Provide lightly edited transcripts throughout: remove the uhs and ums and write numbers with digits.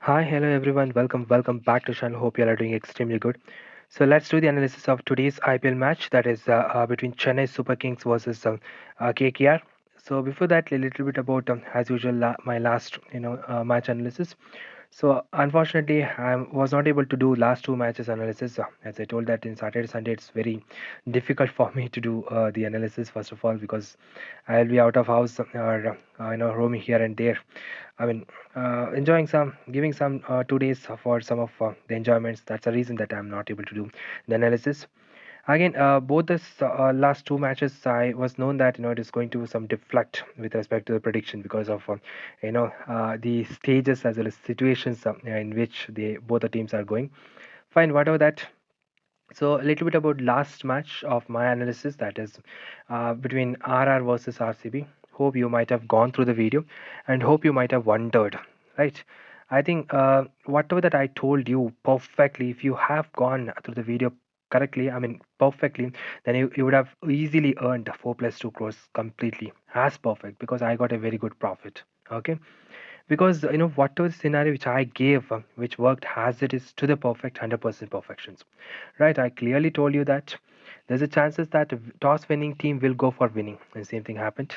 Hi, hello everyone. Welcome back to channel. Hope you all are doing extremely good. So let's do the analysis of today's IPL match that is between Chennai Super Kings versus KKR. So before that, a little bit about as usual my last match analysis. So unfortunately, I was not able to do last two matches analysis. As I told that in Saturday Sunday, it's very difficult for me to do the analysis first of all because I'll be out of house or roaming here and there. I mean, enjoying some, giving some 2 days for some of the enjoyments. That's the reason that I'm not able to do the analysis. Again, both the last two matches, I was known that it is going to some deflect with respect to the prediction because of the stages as well as situations in which they both the teams are going. Fine, whatever that. So a little bit about last match of my analysis that is between RR versus RCB. Hope you might have gone through the video and hope you might have wondered, right? I think whatever that I told you perfectly, if you have gone through the video correctly, I mean perfectly, then you would have easily earned 4 plus 2 crores completely as perfect because I got a very good profit. Okay, because whatever scenario which I gave which worked as it is to the perfect 100% perfections, right? I clearly told you that there's a chances that toss winning team will go for winning and same thing happened,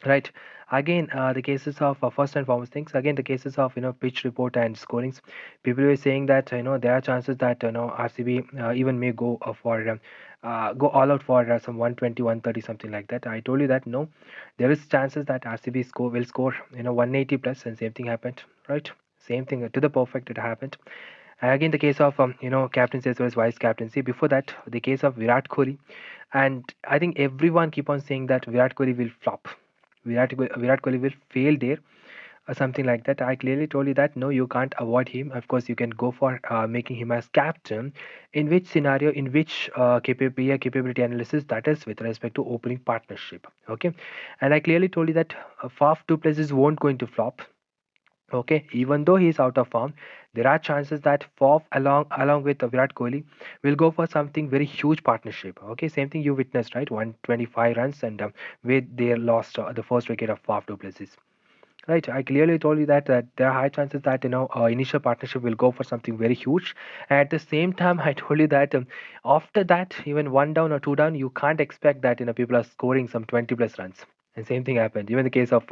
right? Again, the cases of first and foremost things, again the cases of pitch report and scorings, people were saying that there are chances that RCB even may go for go all out for some 120 130 something like that. I told you that no, there is chances that RCB score will score 180 plus and same thing happened, right? Same thing to the perfect it happened. And again the case of captaincy as well as vice captaincy, before that the case of Virat Kohli, and I think everyone keep on saying that Virat Kohli will flop. Virat Kohli will fail there or something like that. I clearly told you that no, you can't avoid him. Of course, you can go for making him as captain. In which scenario, in which capability analysis, that is with respect to opening partnership. Okay, and I clearly told you that Faf du Plessis won't going to flop. Okay, even though he is out of form, there are chances that Faf along with Virat Kohli will go for something very huge partnership. Okay, same thing you witnessed, right? 125 runs and with they lost the first wicket of Faf du Plessis. Right, I clearly told you that there are high chances that initial partnership will go for something very huge. At the same time, I told you that after that, even one down or two down, you can't expect that people are scoring some 20 plus runs. And same thing happened. Even the case of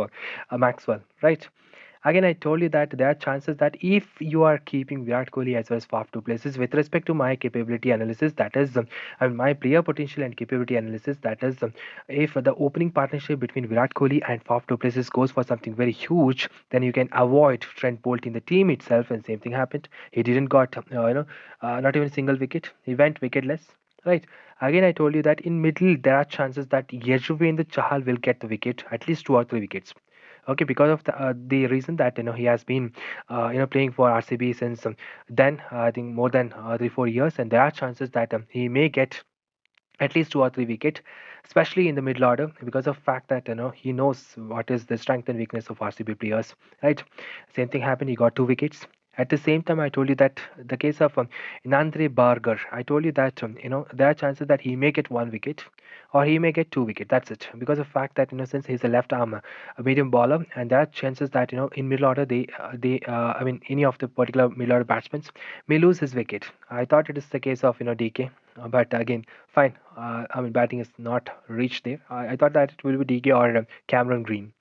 Maxwell, right? Again, I told you that there are chances that if you are keeping Virat Kohli as well as Faf du Plessis with respect to my capability analysis, that is my player potential and capability analysis, that is if the opening partnership between Virat Kohli and Faf du Plessis goes for something very huge, then you can avoid Trent Bolt in the team itself, and same thing happened. He didn't got not even a single wicket. He went wicketless. Right. Again, I told you that in middle there are chances that Yajuvendra Chahal will get the wicket, at least two or three wickets. Okay, because of the reason that he has been playing for RCB since then I think more than 3 4 years, and there are chances that he may get at least two or three wicket, especially in the middle order, because of fact that he knows what is the strength and weakness of RCB players, right? Same thing happened. He got two wickets. At the same time, I told you that the case of Inandre Barger, I told you that there are chances that he may get one wicket or he may get two wicket. That's it. Because of fact that since he's a left arm a medium bowler, and there are chances that in middle order I mean any of the particular middle order batsmen may lose his wicket. I thought it is the case of DK, but again, fine. I mean, batting is not reached there. I thought that it will be DK or Cameron Green.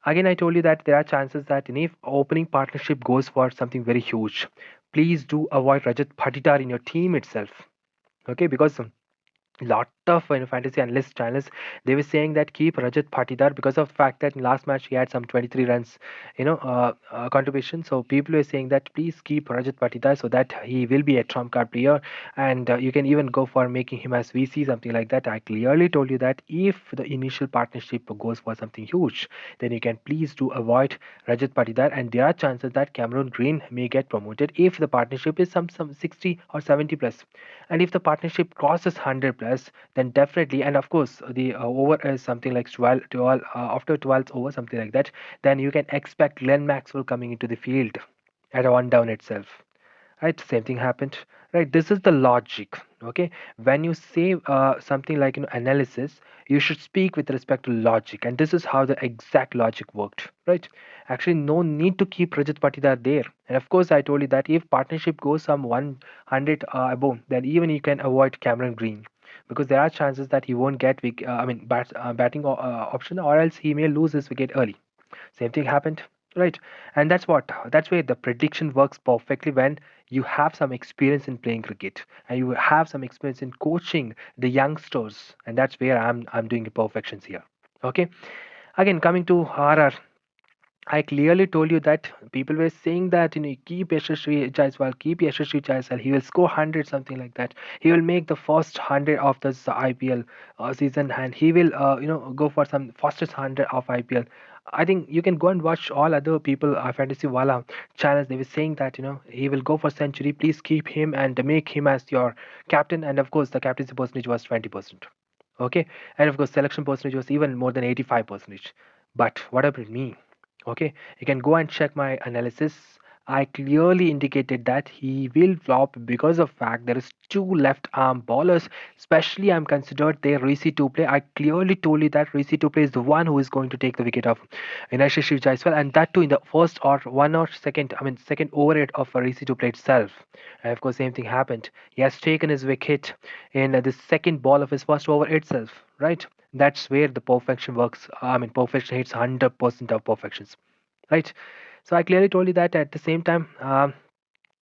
Again, I told you that there are chances that if opening partnership goes for something very huge, please do avoid Rajat Patidar in your team itself. Okay, because lot of fantasy analyst channels, they were saying that keep Rajat Patidar because of the fact that in last match he had some 23 runs contribution. So people were saying that please keep Rajat Patidar so that he will be a trump card player, and you can even go for making him as VC something like that. I clearly told you that if the initial partnership goes for something huge, then you can please do avoid Rajat Patidar, and there are chances that Cameron Green may get promoted if the partnership is some 60 or 70 plus, and if the partnership crosses 100 plus, then definitely, and of course the over is something like 12 after 12th over something like that, then you can expect Glenn Maxwell coming into the field at a one down itself, right? Same thing happened, right? This is the logic. Okay, when you say something like analysis, you should speak with respect to logic, and this is how the exact logic worked, right? Actually, no need to keep Rajat Patidar there. And of course, I told you that if partnership goes some 100 above, then even you can avoid Cameron Green, because there are chances that he won't get batting option, or else he may lose his wicket early. Same thing happened, right? And that's where the prediction works perfectly, when you have some experience in playing cricket and you have some experience in coaching the youngsters, and that's where I'm doing the perfections here. Okay, again coming to RR, I clearly told you that people were saying that keep Yashasvi Jaiswal, keep Yashasvi Jaiswal. He will score 100, something like that. He will make the first 100 of this IPL season, and he will go for some fastest 100 of IPL. I think you can go and watch all other people fantasy wala channels. They were saying that he will go for century. Please keep him and make him as your captain. And of course, the captaincy percentage was 20%. Okay, and of course, selection percentage was even more than 85%. But what about me? Okay, you can go and check my analysis. I clearly indicated that he will flop because of fact there is two left arm bowlers. Especially I'm considered their Risi to play. I clearly told you that Risi to play is the one who is going to take the wicket of Shiv Jaiswal, and that too in the first or one or second, I mean second over it of Risi to play itself. And of course, same thing happened. He has taken his wicket in the second ball of his first over itself. Right, that's where the perfection works. I mean, perfection hits 100% of perfections, right? So I clearly told you that at the same time.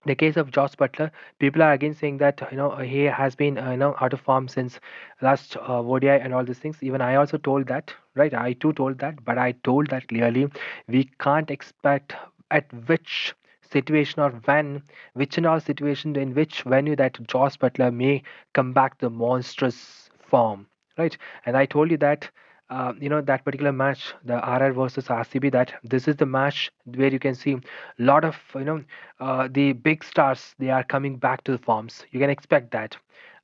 The case of Josh Butler, people are again saying that he has been out of form since last ODI and all these things. Even I also told that, right? I too told that, but I told that clearly we can't expect at which situation or when, which and all situation in which venue that Josh Butler may come back to monstrous form, right? And I told you that. That particular match, the RR versus RCB, that this is the match where you can see a lot of the big stars, they are coming back to the forms. You can expect that.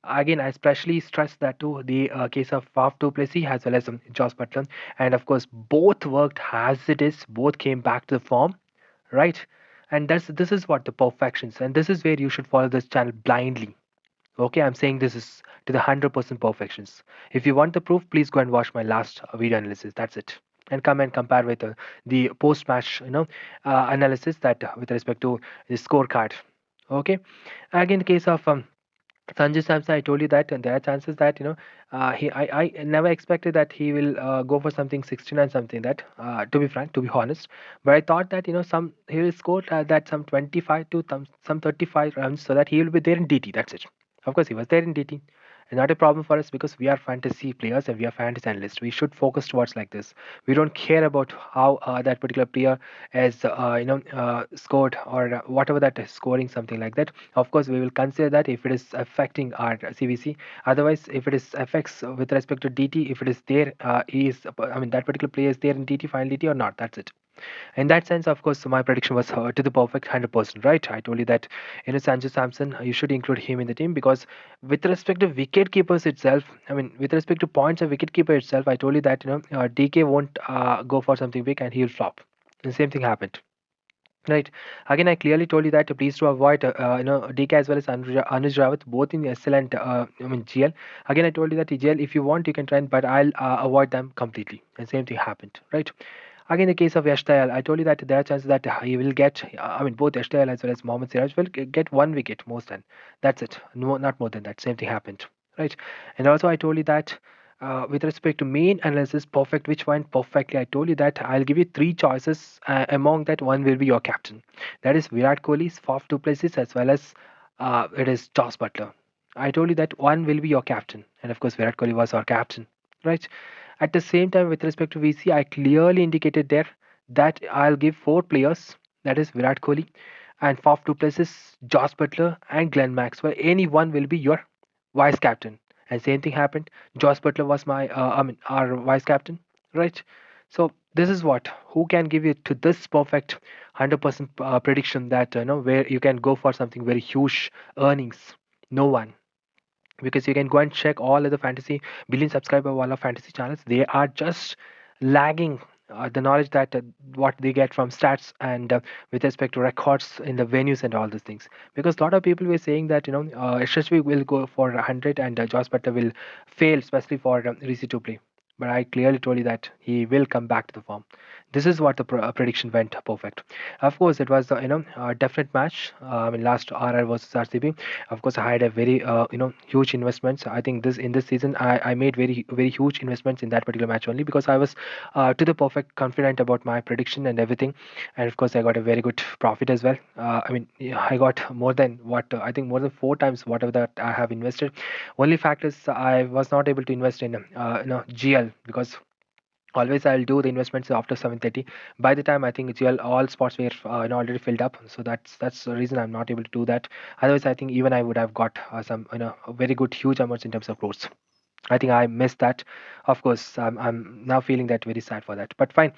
Again, I especially stress that too the case of Faf du Plessis as well as Josh Butler, and of course both worked as it is. Both came back to the form, right? And this is what the perfections, and this is where you should follow this channel blindly. Okay, I'm saying this is to the 100% perfections. If you want the proof, please go and watch my last video analysis. That's it. And come and compare with the post match, analysis that with respect to the scorecard. Okay. Again, the case of Sanjay Samson, I told you that there are chances that I never expected that he will go for something 69 something, that to be frank, to be honest. But I thought that some he will score that some 25 to some 35 runs, so that he will be there in DT. That's it. Of course, he was there in DT. And not a problem for us, because we are fantasy players and we are fantasy analysts. We should focus towards like this. We don't care about how that particular player has scored, or whatever that is scoring, something like that. Of course, we will consider that if it is affecting our CVC. Otherwise, if it is affects with respect to DT, if it is there, I mean that particular player is there in DT, final DT or not. That's it. In that sense, of course, my prediction was to the perfect 100%, right? I told you that Sanju Samson, you should include him in the team, because with respect to wicket keepers itself, I mean, with respect to points of wicket keeper itself, I told you that DK won't go for something big and he'll flop. The same thing happened. Right. Again, I clearly told you that please to avoid, DK as well as Anuj Rawat, both in excellent, GL. Again, I told you that GL, if you want, you can try, but I'll avoid them completely. And same thing happened, right? Again, the case of Yash Dayal, I told you that there are chances that he will get, I mean, both Yash Dayal as well as Mohammad Siraj will get one wicket most than. That's it. No, not more than that. Same thing happened, right? And also, I told you that with respect to main analysis, perfect, which went perfectly, I told you that I'll give you three choices. Among that, one will be your captain. That is Virat Kohli's Faf du Plessis, as well as it is Joss Butler. I told you that one will be your captain, and of course, Virat Kohli was our captain, right? At the same time, with respect to VC, I clearly indicated there that I'll give four players. That is Virat Kohli and Faf du Plessis, Joss Butler, and Glenn Maxwell. Any one will be your vice captain. And same thing happened. Joss Butler was our vice captain, right? So this is what who can give you to this perfect 100% prediction that where you can go for something very huge earnings. No one, because you can go and check all of the fantasy billion subscriber wala fantasy channels. They are just lagging the knowledge that what they get from stats and with respect to records in the venues and all these things. Because a lot of people were saying that SSV will go for 100 and Josh Butler will fail, especially for Reese to play. But I clearly told you that he will come back to the form. This is what the prediction went perfect. Of course, it was a definite match. I mean, last RR versus RCB. Of course, I had a very huge investments. I think this in this season I made very huge investments in that particular match only because I was to the perfect confident about my prediction and everything, and of course I got a very good profit as well. I mean, yeah, I got more than what I think more than four times whatever that I have invested. Only fact is I was not able to invest in GL because always I'll do the investments after 7:30. By the time I think GL all spots were already filled up, so that's the reason I'm not able to do that. Otherwise, I think even I would have got some very good huge amounts in terms of growth. I think I missed that. Of course, I'm now feeling that very sad for that. But fine.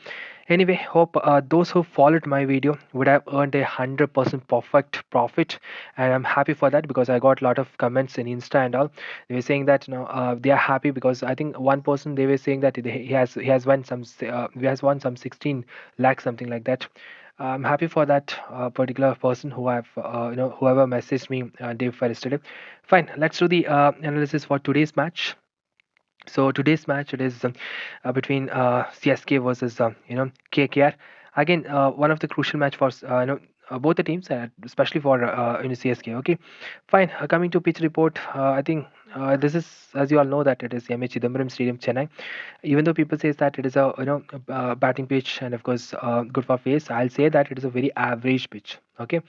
Anyway, hope those who followed my video would have earned 100% perfect profit, and I'm happy for that because I got a lot of comments in Insta and all. They were saying that they are happy because I think one person they were saying that he has won some he has won some 16 lakhs something like that. I'm happy for that particular person who have whoever messaged me day before yesterday. Fine, let's do the analysis for today's match. So today's match it is between CSK versus KKR. Again, one of the crucial match for both the teams, especially for CSK. Okay, fine. Coming to pitch report, I think this is as you all know that it is MH Chidambaram Stadium, Chennai. Even though people says that it is a batting pitch and of course good for pace, I'll say that it is a very average pitch. Okay,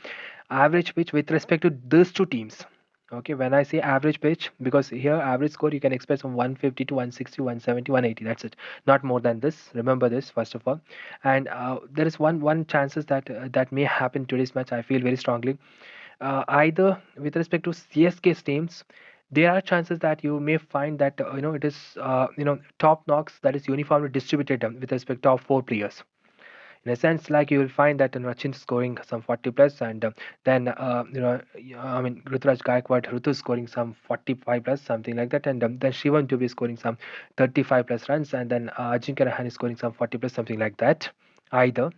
average pitch with respect to these two teams. Okay, when I say average pitch, because here average score you can expect from 150 to 160, 170, 180. That's it. Not more than this. Remember this first of all. And there is one chances that that may happen today's match. I feel very strongly. Either with respect to CSK's teams, there are chances that you may find that it is top knocks that is uniformly distributed with respect to top four players in a sense like you will find that Rachin scoring some 40 plus and then I mean Ruturaj Gaikwad Rutu scoring some 45 plus something like that and then Shivan to be scoring some 35 plus runs and then Ajinkya Rahane is scoring some 40 plus something like that either.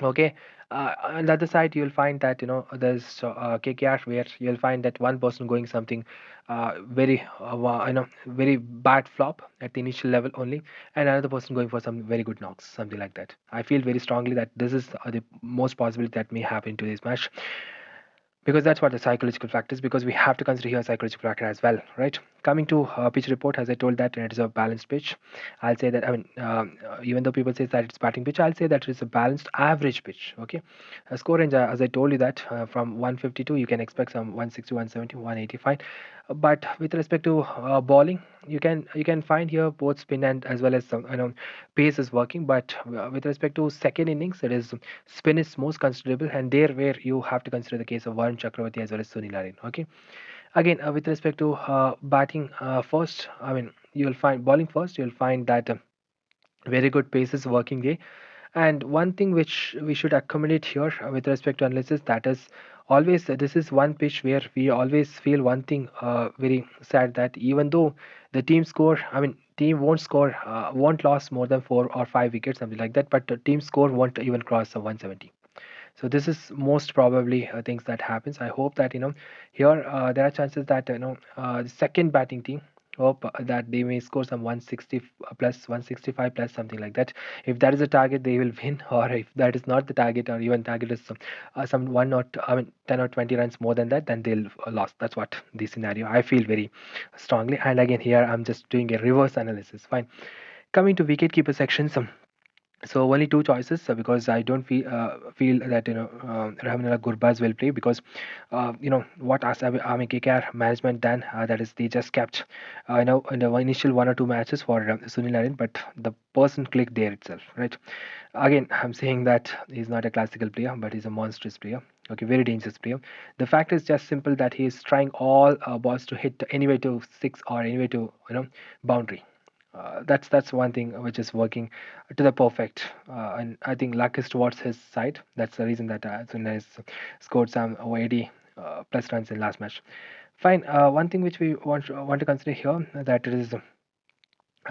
Okay. On the other side, you'll find that there's KKR where you'll find that one person going something very bad flop at the initial level only, and another person going for some very good knocks, something like that. I feel very strongly that this is the most possibility that may happen in today's match because that's what the psychological factor is because we have to consider here psychological factor as well, right? Coming to pitch report, as I told that it is a balanced pitch. I'll say that I mean even though people say that it's batting pitch, I'll say that it's a balanced average pitch. Okay, a score range as I told you that from 152 you can expect some 160, 170, 180 fine. But with respect to bowling, you can find here both spin and as well as some pace is working. But with respect to second innings, it is spin is most considerable, and there where you have to consider the case of Varun Chakravarti as well as Sunil Narine. Okay, again with respect to batting first, I mean you'll find bowling first. You'll find that very good pace is working there. And one thing which we should accommodate here with respect to analysis that is always this is one pitch where we always feel one thing very sad that even though the team score, I mean team won't score, won't lose more than 4 or 5 wickets, something like that, but the team score won't even cross the 170. So this is most probably things that happens. I hope that here there are chances that the second batting team hope that they may score some 160 plus 165 plus something like that. If that is a target they will win, or if that is not the target or even target is some one or I mean 10 or 20 runs more than that, then they'll lost. That's what the scenario I feel very strongly. And again here I'm just doing a reverse analysis. Fine, coming to wicketkeeper sections. So only two choices because I don't feel that Ravinala Gurbaz will play because what Army KKR management done, that is they just kept in the initial one or two matches for Sunil Narine, but the person clicked there itself, right? Again, I'm saying that he's not a classical player, but he's a monstrous player. Okay, very dangerous player. The fact is just simple that he is trying all balls to hit anyway to six or anyway to boundary. That's one thing which is working to the perfect, and I think luck is towards his side. That's the reason that Sunil has scored some 80 plus runs in last match. Fine. One thing which we want to consider here that it is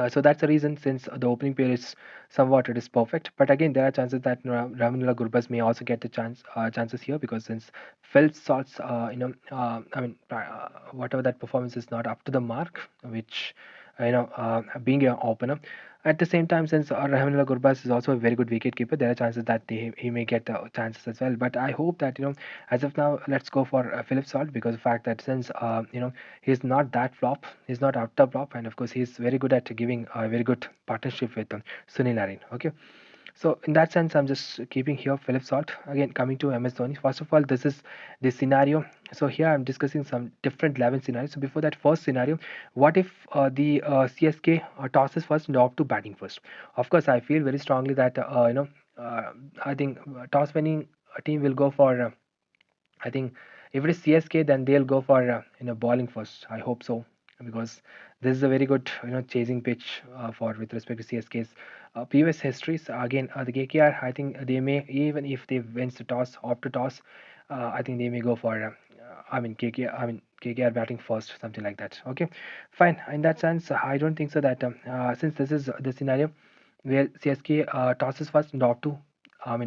So that's the reason since the opening pair is somewhat it is perfect. But again, there are chances that Ravindra Gurbaz may also get the chances here because since Phelps sorts, whatever that performance is not up to the mark, which being an opener. At the same time, since Ravindra Gurbaz is also a very good wicket keeper, there are chances that he may get chances as well. But I hope that as of now, let's go for Philip Salt because the fact that since he's not that flop. He's not out the flop, and of course, he's very good at giving a very good partnership with Sunil Narine. Okay, so in that sense, I'm just keeping here Philip Salt. Again, coming to MS Dhoni. First of all, this is the scenario. So here I'm discussing some different 11 scenarios. So before that first scenario, what if the CSK tosses first and opt to batting first? Of course, I feel very strongly that I think toss winning team will go for. I think if it is CSK, then they'll go for bowling first. I hope so because this is a very good chasing pitch for with respect to CSK's previous histories. Again, the KKR, I think they may even if they wins the toss, opt to toss, I think they may go for. KKR batting first, something like that. Okay, fine. In that sense, I don't think so that since this is the scenario where CSK tosses first and opt to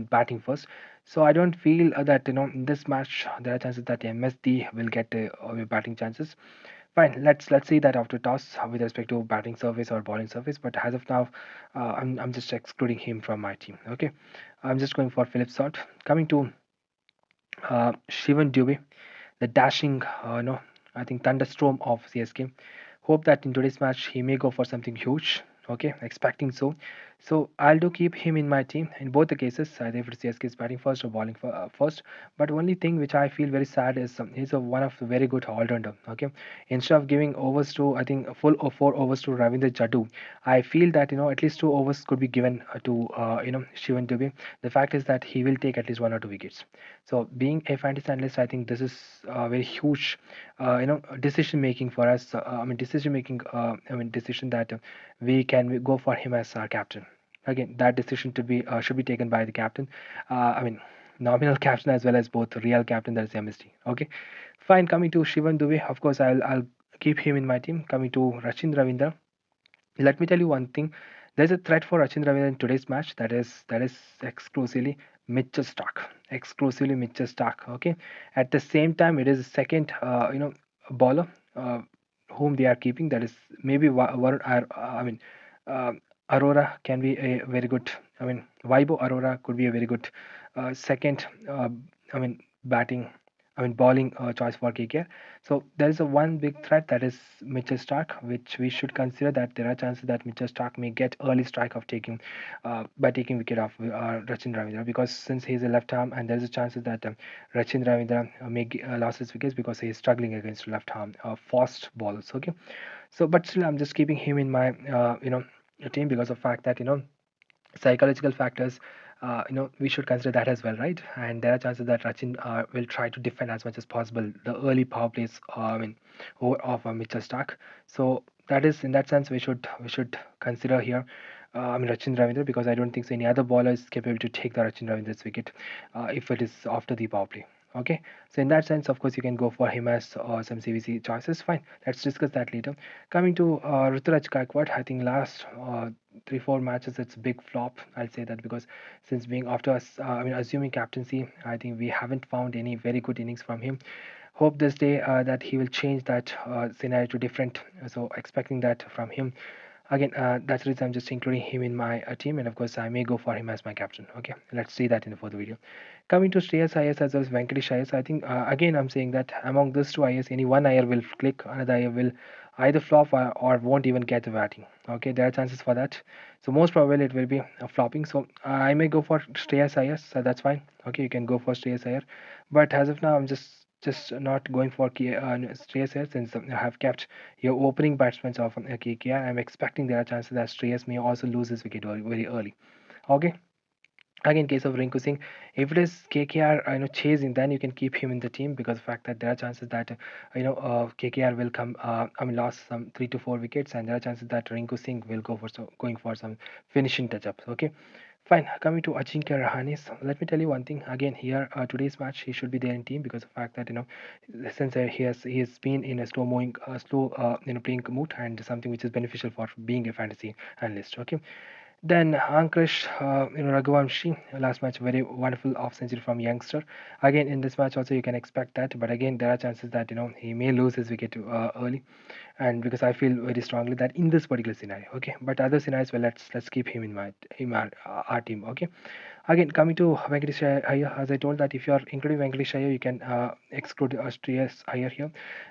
batting first. So I don't feel that in this match there are chances that MSD will get batting chances. Fine, let's see that after toss with respect to batting service or bowling service. But as of now, I'm just excluding him from my team. Okay, I'm just going for Philip Salt. Coming to Shivan Dubey, the dashing, I think thunderstorm of CSK. Hope that in today's match he may go for something huge. Okay, expecting so. So I'll do keep him in my team in both the cases, either if it's CSK is batting first or bowling first. But only thing which I feel very sad is he's one of the very good all-rounder. Okay, instead of giving overs to I think a full of 4 overs to Ravindra Jadoo, I feel that at least 2 overs could be given to Shivan Dubey. The fact is that he will take at least 1 or 2 wickets. So being a fantasy analyst, I think this is a very huge, decision making for us. Decision making. Decision that we can go for him as our captain. Again, that decision to be should be taken by the captain. Nominal captain as well as both real captain. That is MSD. Okay, fine. Coming to Shivan Dubey, of course, I'll keep him in my team. Coming to Rachin Ravindra, let me tell you one thing. There's a threat for Rachin Ravindra in today's match. That is exclusively Mitchell Stark. Exclusively Mitchell Stark. Okay. At the same time, it is a second, bowler whom they are keeping. That is maybe uh, Aurora can be a very good. Vaibo Aurora could be a very good second. Batting. Bowling choice for KKR. So there is a one big threat that is Mitchell Stark, which we should consider that there are chances that Mitchell Stark may get early strike of taking by taking wicket off Rachin Ravindra because since he is a left arm and there is a chances that Rachin Ravindra lost his wickets because he is struggling against left arm fast balls. Okay, so but still I'm just keeping him in my team because of fact that psychological factors we should consider that as well, right? And there are chances that Rachin will try to defend as much as possible the early power plays of Mitchell Stark. So that is in that sense we should consider here Rachin Ravindra because I don't think so any other bowler is capable to take the Rachin Ravindra's wicket if it is after the power play. Okay, so in that sense, of course, you can go for him as some CVC choices. Fine, let's discuss that later. Coming to Ruturaj Gaikwad, I think last 3 4 matches it's big flop. I'll say that because since being after us, assuming captaincy, I think we haven't found any very good innings from him. Hope this day that he will change that scenario to different. So expecting that from him. Again, that's the reason I'm just including him in my team, and of course, I may go for him as my captain. Okay, let's see that in the further video. Coming to Shreyas Iyer as well as Venkatesh Iyer, I think again I'm saying that among these two Iyers, any one Iyer will click, another Iyer will either flop or won't even get the batting. Okay, there are chances for that. So most probably it will be flopping. So I may go for Shreyas Iyer, so that's fine. Okay, you can go for Shreyas Iyer, but as of now, I'm just not going for Shreyas Iyer since I have kept your opening batsmen of KKR. I'm expecting there are chances that Shreyas may also lose his wicket very early. Okay. Again, in case of Rinku Singh, if it is KKR, chasing, then you can keep him in the team because the fact that there are chances that KKR will come. Lost some 3 to 4 wickets, and there are chances that Rinku Singh will going for some finishing touch-ups. Okay, Fine, coming to Ajinkya Rahane, so let me tell you one thing again here. Today's match, he should be there in team because of the fact that since he has been in a slow playing mood and something which is beneficial for being a fantasy analyst. Okay, then Ankrish, Raghuvanshi, last match, very wonderful off century from youngster. Again, in this match also you can expect that, but again there are chances that he may lose his wicket early, and because I feel very strongly that in this particular scenario, okay. But other scenarios, well, let's keep him in mind in our team, okay. Again, coming to Venkatesh Iyer, as I told that if you are including Venkatesh Iyer, you can exclude Shreyas Iyer here.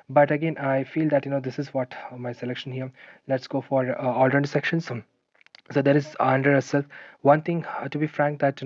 But again, I feel that this is what my selection here. Let's go for all-round sections. So there is under Russell. One thing to be frank, that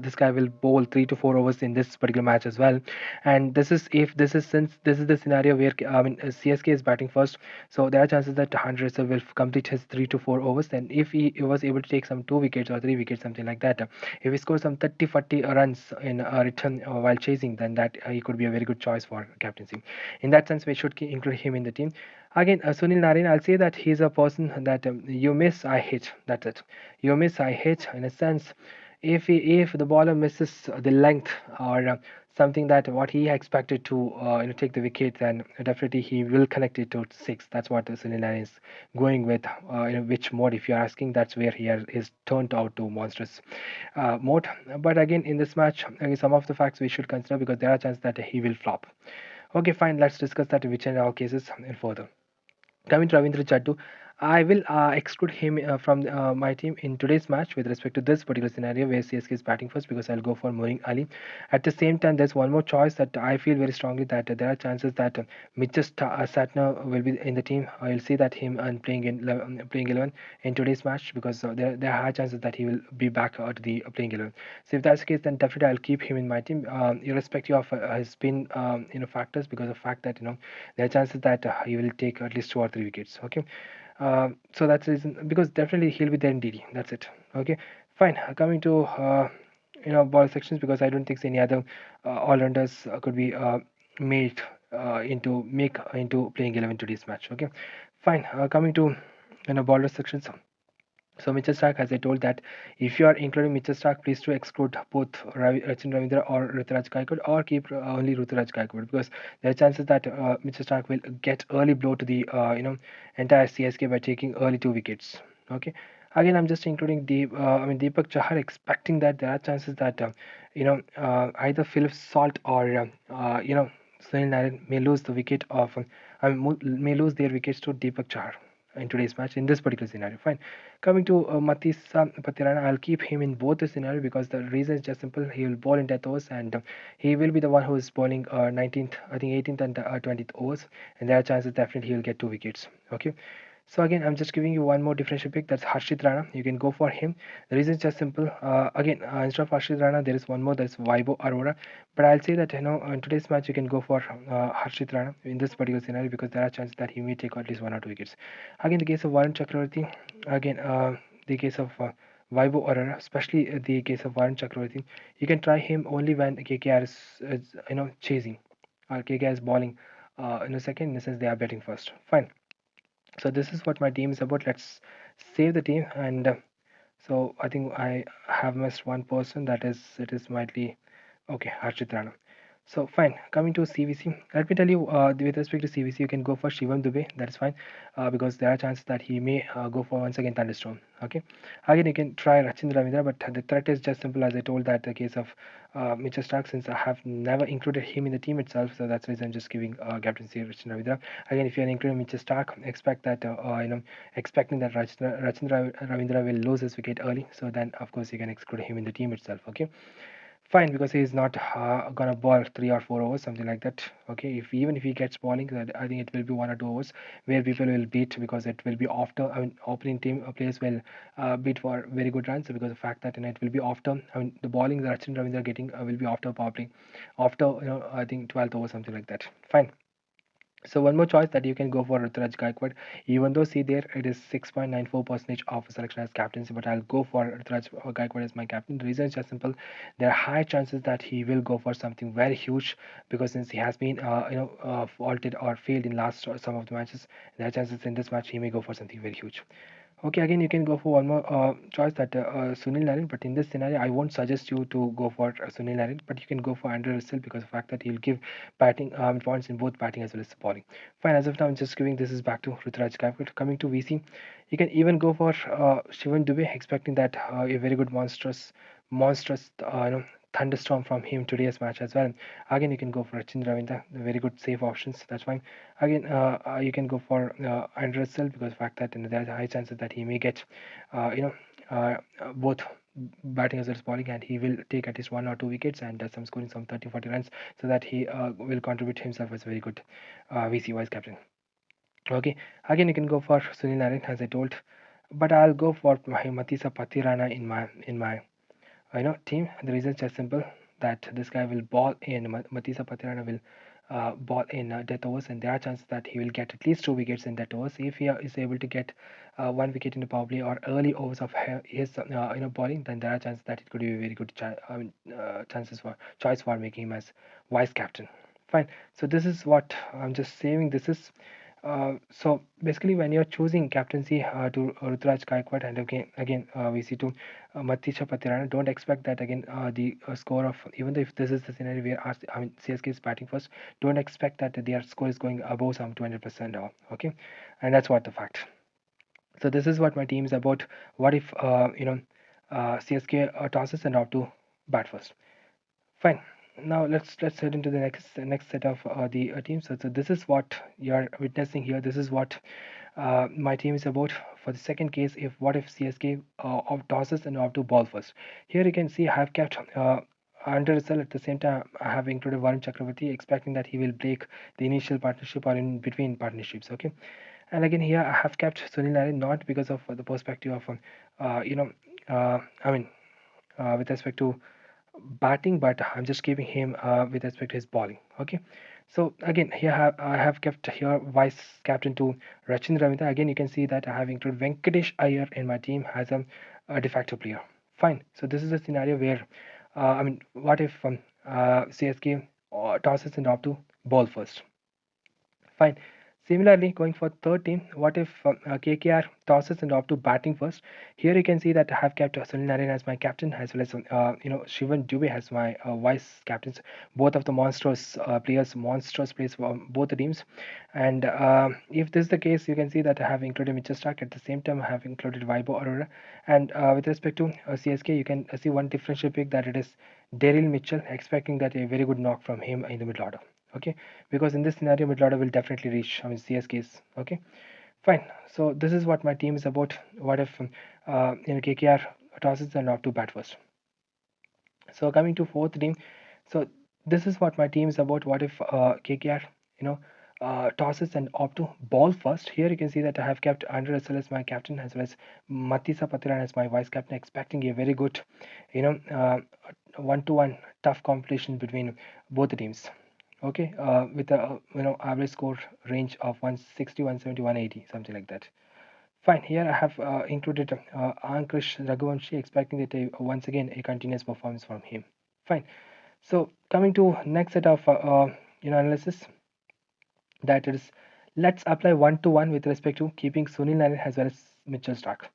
this guy will bowl 3 to 4 overs in this particular match as well, and this is if this is since this is the scenario where CSK is batting first, so there are chances that Andre Russell will complete his 3 to 4 overs. And if he was able to take some 2 wickets or 3 wickets, something like that, if he scores some 30-40 runs in return while chasing, then that he could be a very good choice for captaincy. In that sense, we should include him in the team. Again, Sunil Narine, I'll say that he's a person that you miss, I hit. That's it. You miss, I hit. In a sense, if the bowler misses the length or something that what he expected to take the wicket, then definitely he will connect it to six. That's what Sunil Narine is going with. Which mode, if you're asking, that's where is turned out to monstrous mode. But again, in this match, some of the facts we should consider because there are chances that he will flop. Okay, fine. Let's discuss that which in our cases in further. Coming to Ravindra Jaddu, I will exclude him from my team in today's match with respect to this particular scenario where CSK is batting first because I'll go for Moeen Ali. At the same time, there's one more choice that I feel very strongly that there are chances that Mitchell Satner will be in the team. I'll see that him and playing 11 in today's match because there are high chances that he will be back to the playing 11. So if that's the case, then definitely I'll keep him in my team, irrespective of his spin factors, because of the fact that there are chances that he will take at least 2 or 3 wickets. Okay, so that's the reason because definitely he'll be there in DD. That's it. Okay, fine. Coming to ball sections because I don't think any other all-rounders could be made into playing 11 today's match. Okay, fine. Coming to bowler sections. So Mitchell Stark, as I told that if you are including Mitchell Stark, please to exclude both Rachin Ravindra or Ruturaj Gaikwad, or keep only Ruturaj Gaikwad because there are chances that Mitchell Stark will get early blow to the entire CSK by taking early 2 wickets. Okay. Again, I'm just including Deepak Chahar, expecting that there are chances that either Philip Salt or Sunil Narayan may lose the wicket of may lose their wickets to Deepak Chahar in today's match in this particular scenario. Fine. Coming to Matisa Patirana, I'll keep him in both the scenario because the reason is just simple. He will bowl in death overs and he will be the one who is bowling 19th, I think 18th and 20th overs, and there are chances definitely he will get 2 wickets. Okay. So again, I'm just giving you one more differential pick. That's Harshit Rana. You can go for him. The reason is just simple. Again, instead of Harshit Rana, there is one more. That's Vaibo Arora. But I'll say that in today's match you can go for Harshit Rana in this particular scenario because there are chances that he may take at least 1 or 2 wickets. Again, the case of Varun Chakravarti. Again, the case of Vaibo Arora, especially the case of Varun Chakravarti, you can try him only when KKR is chasing or KKR is bowling in a second. In a sense, they are betting first. Fine. So this is what my team is about. Let's save the team, and so I think I have missed one person. That is, it is mightly okay, Harshit Rana. So fine, coming to CVC, let me tell you, with respect to CVC, you can go for Shivam Dubey. That is fine, because there are chances that he may go for once again Thunderstorm. Okay, again you can try Rachin Ravindra, but the threat is just simple as I told that the case of Mitchell Stark, since I have never included him in the team itself, so that's the reason I'm just giving captaincy Rachin Ravindra. Again, if you're including Mitchell Stark, expect that expecting that Ravindra will lose his wicket early, so then of course you can exclude him in the team itself. Okay, fine, because he's not gonna bowl 3 or 4 overs, something like that. Okay, if even if he gets bowling, then I think it will be 1 or 2 overs where people will beat because it will be after. I mean, opening team players will beat for very good runs because of the fact that it will be after. I mean, the bowling that Rachin Ravindra getting will be after power play, after I think 12th over, something like that. Fine. So one more choice that you can go for Ruturaj Gaikwad. Even though see there it is 6.94% of selection as captaincy, but I'll go for Ruturaj Gaikwad as my captain. The reason is just simple. There are high chances that he will go for something very huge because since he has been faulted or failed in last some of the matches, there are chances in this match he may go for something very huge. Okay, again, you can go for one more choice that Sunil Narine, but in this scenario, I won't suggest you to go for Sunil Narine, but you can go for Andrew Russell because of the fact that he'll give batting points in both batting as well as bowling. Fine, as of now, I'm just giving this is back to Ruturaj Gaikwad. Coming to VC, you can even go for Shivan Dubey, expecting that a very good monstrous, thunderstorm from him today's match as well. Again, you can go for Rachin Ravindra, very good safe options. That's fine. Again, you can go for Andrew Russell because the fact that there's a high chances that he may get, uh, you know, both batting as well as bowling, and he will take at least 1 or 2 wickets and some scoring some 30, 40 runs, so that he will contribute himself as a very good VC vice captain. Okay, again you can go for Sunil Narine as I told, but I'll go for my Matisa Patirana in my team. The reason is just simple that this guy will ball in Matisa Patirana will ball in death overs, and there are chances that he will get at least 2 wickets in death overs. If he is able to get 1 wicket in the power play or early overs of his bowling, then there are chances that it could be a very good chances for choice for making him as vice captain. Fine. So this is what I'm just saying. This is so basically, when you're choosing captaincy to Ruturaj Gaikwad, and again we see to Matisha Patirana, don't expect that again the score of, even though if this is the scenario where CSK is batting first, don't expect that their score is going above some 200% okay, and that's what the fact. So this is what my team is about. What if CSK tosses and out to bat first? Fine. Now let's head into the next set of the teams. So this is what you're witnessing here. This is what my team is about for the second case. If what if CSK of tosses and off to ball first? Here you can see I have kept under Russell. At the same time, I have included Varun Chakravarti, expecting that he will break the initial partnership or in between partnerships. Okay, and again here I have kept Sunil Narine, not because of the perspective of uh, you know I mean with respect to batting, but I'm just keeping him with respect to his bowling. Okay, so again here I have kept here vice captain to Rachin Ravindra. Again, you can see that I have included Venkatesh Iyer in my team as a de facto player. Fine. So this is a scenario where what if CSK tosses and opt to ball first? Fine. Similarly, going for third team, what if KKR tosses and opt to batting first? Here you can see that I have kept Sunil Narine as my captain, as well as Shivan Dubey as my vice captains. Both of the monstrous players for both the teams. And if this is the case, you can see that I have included Mitchell Stark. At the same time, I have included Vaibo Aurora. And with respect to CSK, you can see one differential pick, that it is Daryl Mitchell, expecting that a very good knock from him in the middle order. Okay, because in this scenario mid order will definitely reach CSK's. Okay, fine. So this is what my team is about. What if KKR tosses and not to bat first? So coming to fourth team, so this is what my team is about. What if KKR tosses and opt to ball first? Here you can see that I have kept Andrew Russell as my captain, as well as Matisa Patiran as my vice captain, expecting a very good you know uh, one-to-one tough competition between both the teams. Okay, with a average score range of 160, 170, 180, something like that. Fine. Here I have included Ankrish Raghuvanshi, expecting that once again a continuous performance from him. Fine. So coming to next set of analysis, that is, let's apply one-to-one with respect to keeping Sunil Narine as well as Mitchell Stark.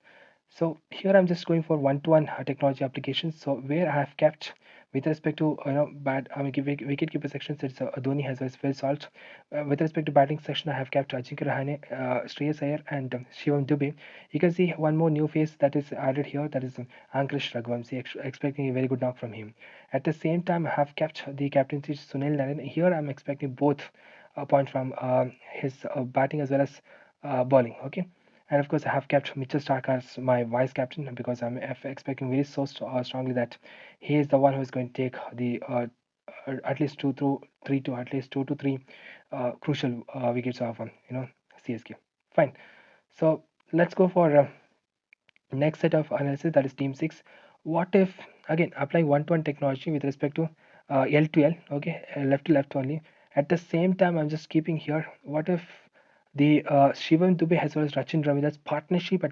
So here I'm just going for one-to-one technology applications. So where I have kept with respect to wicket keeper sections, it's Dhoni as well as Phil Salt. With respect to batting section, I have kept Ajinkya Rahane, Shreyas Iyer, and Shivam Dubey. You can see one more new face that is added here. That is Ankrish Raghuvanshi, expecting a very good knock from him. At the same time, I have kept the captaincy Sunil Narine. Here I'm expecting both a point from his batting as well as bowling. Okay, and of course, I have kept Mitchell Stark as my vice captain because I'm expecting very strongly that he is the one who is going to take the at least two through three to at least 2 to 3 crucial wickets of CSK. Fine. So let's go for next set of analysis, that is team 6. What if again applying one-to-one technology with respect to L to L, okay, left to left only. At the same time, I'm just keeping here. What if the Shivam Dubey as well as Rachin Ravida's partnership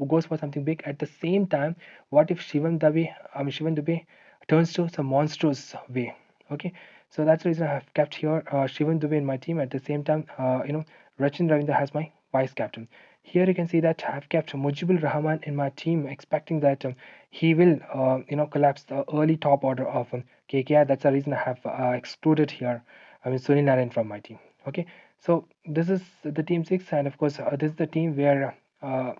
goes for something big? At the same time, what if Shivam Dubey turns to some monstrous way? Okay, so that's the reason I have kept here Shivam Dubey in my team. At the same time, Rachin Ravindra has my vice captain. Here you can see that I've kept Mujibur Rahman in my team, expecting that he will, collapse the early top order of KKR. That's the reason I have excluded here. I mean, Sunil Narayan from my team. Okay, so this is the team six, and of course, this is the team where, I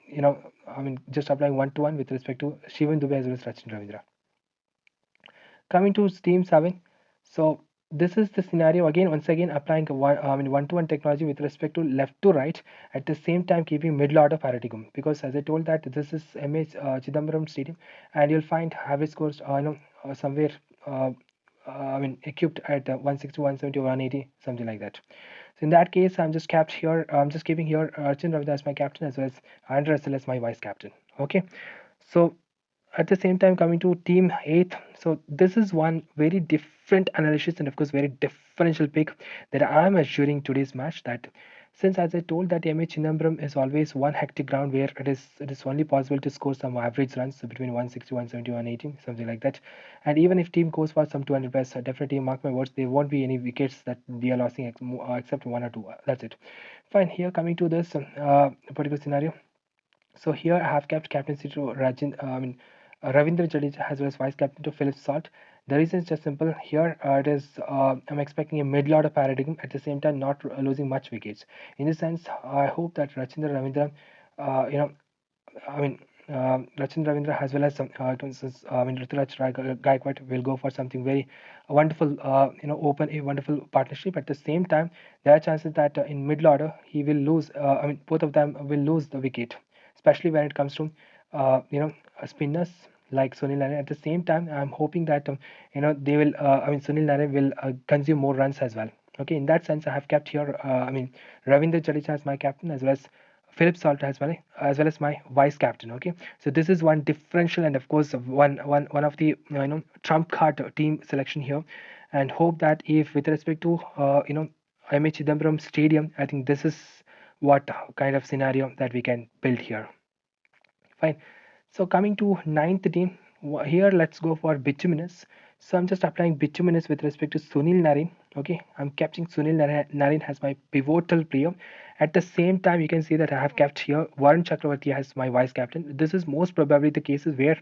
mean, just applying 1-to-1 with respect to Shivan Dubey as well as Rachin Ravindra. Coming to Steam 7, so this is the scenario again, once again applying one-to-one technology with respect to left to right, at the same time keeping middle order paradigm, because as I told that this is MH Chidambaram Stadium, and you'll find average scores somewhere uh, equipped at 160, 170, 180, something like that. So in that case, I'm just keeping here Arjun Ravindra as my captain, as well as Andrew Russell as my vice captain. Okay, so at the same time, coming to team 8th, so this is one very different analysis and of course very differential pick that I am assuring today's match, that since as I told that MH Chidambaram is always one hectic ground where it is only possible to score some average runs, so between 160, 170, 180, something like that. And even if team goes for some 200 plus, definitely mark my words, there won't be any wickets that we are losing except one or two. That's it. Fine. Here coming to this particular scenario, so here I have kept captaincy to Ravindra Jadeja as well as vice captain to Philip Salt. The reason is just simple. Here it is I'm expecting a middle order paradigm, at the same time not losing much wickets. In this sense, I hope that Rachendra Ravindra, uh, you know, I mean, Rachin Ravindra as well as some, Ruturaj Gaikwad will go for something very wonderful, open a wonderful partnership. At the same time, there are chances that in middle order he will lose. Both of them will lose the wicket, especially when it comes to, spinners like Sunil Narine. At the same time, I'm hoping that they will. Sunil Narine will consume more runs as well. Okay, in that sense, I have kept here. Ravindra Jadeja as my captain, as well as Philip Salt as well as my vice captain. Okay, so this is one differential, and of course one of the trump card team selection here, and hope that if with respect to MH Chidambaram Stadium, I think this is what kind of scenario that we can build here. Fine. So coming to ninth team, here let's go for bituminous. So I'm just applying bituminous with respect to Sunil Narin. Okay, I'm capturing Sunil Narin as my pivotal player. At the same time, you can see that I have kept here Varun Chakravarti as my vice captain. This is most probably the cases where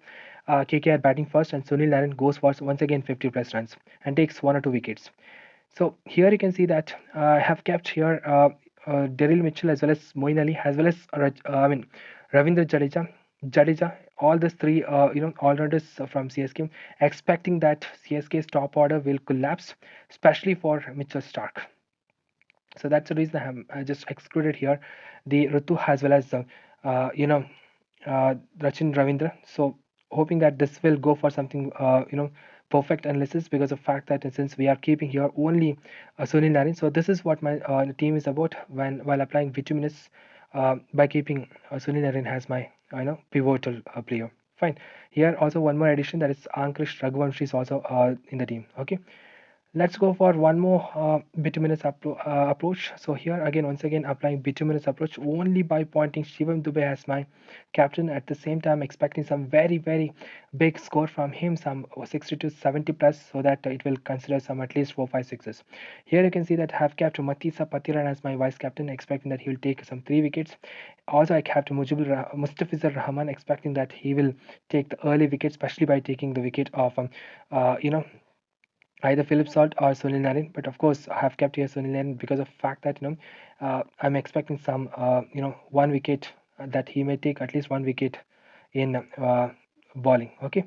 KK are batting first and Sunil Narin goes for once again 50 plus runs and takes one or two wickets. So here you can see that I have kept here Daryl Mitchell as well as Moin Ali as well as Ravindra Jadeja, all these three all-rounders from CSK, expecting that CSK's top order will collapse, especially for Mitchell Stark. So that's the reason I just excluded here the Rutu as well as Rachin Ravindra. So hoping that this will go for something perfect analysis, because of fact that since we are keeping here only Sunil Narin. So this is what my team is about when while applying bituminous by keeping Sunil Narin as my pivotal player. Fine. Here also one more addition, that is Ankrish Raghuvanshi is also in the team. Okay. Let's go for one more bituminous approach. So here again, once again, applying bituminous approach only by pointing Shivam Dubey as my captain. At the same time, expecting some very, very big score from him, some 60 to 70 plus, so that it will consider some at least 4, 5 sixes. Here you can see that I have kept Matisa Patiran as my vice captain, expecting that he will take some 3 wickets. Also, I kept Mustafizur Rahman, expecting that he will take the early wicket, especially by taking the wicket of either Philip Salt or Sunil Narin. But of course, I have kept here Sunil Narin because of the fact that I'm expecting some 1 wicket, that he may take at least 1 wicket in bowling. Okay,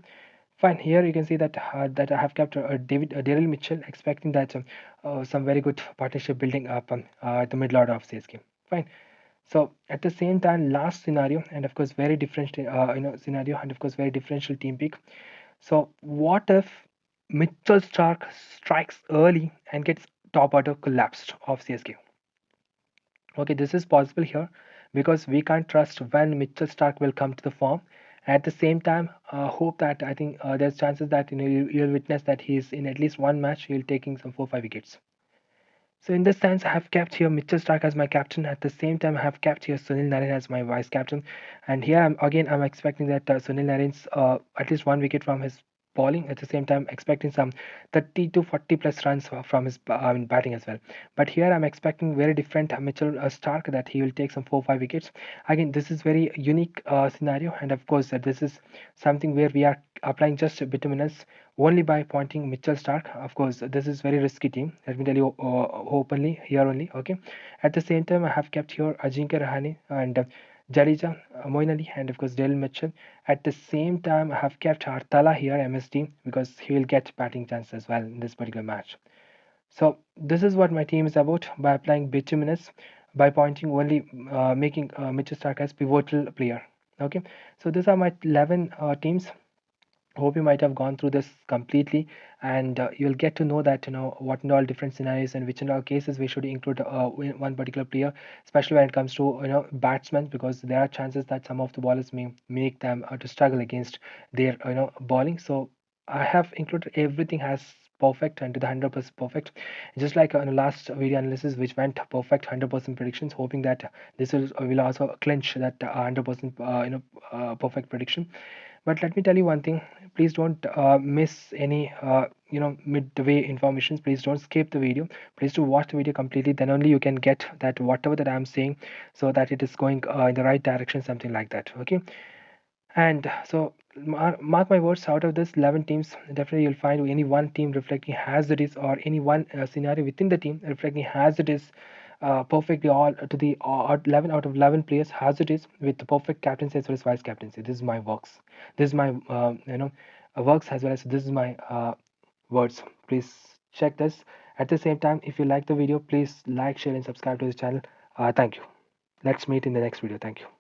fine. Here you can see that I have kept Daryl Mitchell, expecting that some very good partnership building up at the middle order of CSK. Fine. So at the same time, last scenario, and of course very different scenario, and of course very differential team pick. So what if Mitchell Stark strikes early and gets top order collapsed of CSK? Okay, this is possible here because we can't trust when Mitchell Stark will come to the form. At the same time, hope that I think there's chances that you'll witness that he's in at least one match he'll taking some 4, 5 wickets. So in this sense, I have kept here Mitchell Stark as my captain. At the same time, I have kept here Sunil Narine as my vice captain. And here I'm expecting that Sunil Narine's at least 1 wicket from his bowling. At the same time, expecting some 30 to 40 plus runs from his batting as well. But here I'm expecting very different Mitchell Stark, that he will take some 4 5 wickets. Again, this is very unique scenario, and of course this is something where we are applying just bituminous only by pointing Mitchell Stark. Of course, this is very risky team. Let me tell you openly here only. Okay. At the same time, I have kept here Ajinkya Rahane and Jadeja, Moin Ali, and of course Dale Mitchell. At the same time, I have kept Hartala here, MSD, because he will get batting chance as well in this particular match. So this is what my team is about, by applying bituminous, by pointing only, making Mitchell Stark as pivotal player. Okay, so these are my 11 teams. Hope you might have gone through this completely, and you'll get to know that what in all different scenarios and which in all cases we should include one particular player, especially when it comes to batsmen, because there are chances that some of the bowlers may make them to struggle against their bowling. So I have included everything as perfect and to the 100% perfect, just like in the last video analysis which went perfect 100% predictions, hoping that this will also clinch that 100% perfect prediction. But let me tell you one thing, please don't miss any midway informations. Please don't skip the video. Please do watch the video completely, then only you can get that whatever that I'm saying, so that it is going in the right direction, something like that. Okay. And so mark my words, out of this 11 teams, definitely you'll find any one team reflecting as it is, or any one scenario within the team reflecting as it is perfectly, all to the 11 out of 11 players as it is, with the perfect captaincy as well as vice captaincy. This is my works. This is my works, as well as this is my words. Please check this. At the same time, if you like the video, please like, share, and subscribe to this channel. Thank you. Let's meet in the next video. Thank you.